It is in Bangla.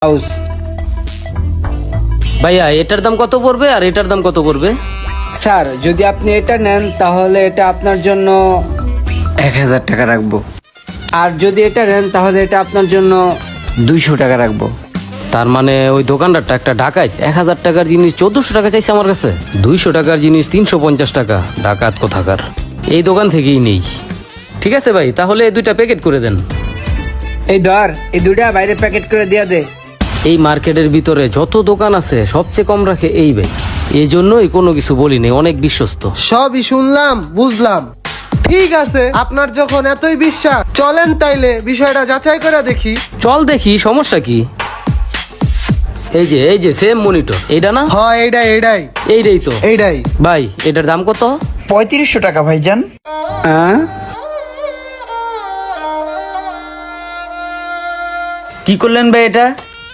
হাউস। ভাইয়া এটার দাম কত পড়বে আর এটার দাম কত পড়বে? স্যার যদি আপনি এটা নেন তাহলে এটা আপনার জন্য 1000 টাকা রাখবো, আর যদি এটা নেন তাহলে এটা আপনার জন্য 200 টাকা রাখবো। তার মানে ওই দোকানদারটা একটা ডাকাত, 1000 টাকার জিনিস 1400 টাকা চাইছে আমার কাছে, 200 টাকার জিনিস 350 টাকা। ডাকাত কোথাকার, এই দোকান থেকেই নেই। ঠিক আছে ভাই, তাহলে এই 2টা প্যাকেট করে দেন। এই ধর, এই 2টা বাইরে প্যাকেট করে দিয়ে দে। এই মার্কেটের ভিতরে যত দোকান আছে সবচেয়ে কম রাখে এই ভাই, এই জন্যই কোনো কিছু বলিনি, অনেক বিশ্বস্ত। সবই শুনলাম, বুঝলাম। ঠিক আছে, আপনার যখন এতই বিশ্বাস, চলেন তাইলে বিষয়টা যাচাই করে দেখি। চল দেখি, সমস্যা কি? এই যে সেম মনিটর, এইটা না? হ্যাঁ, এইটাই এইটাই তো। এইটাই। ভাই এটার দাম কত? 3500 টাকা ভাইজান। হ্যাঁ, কি করলেন ভাই এটা?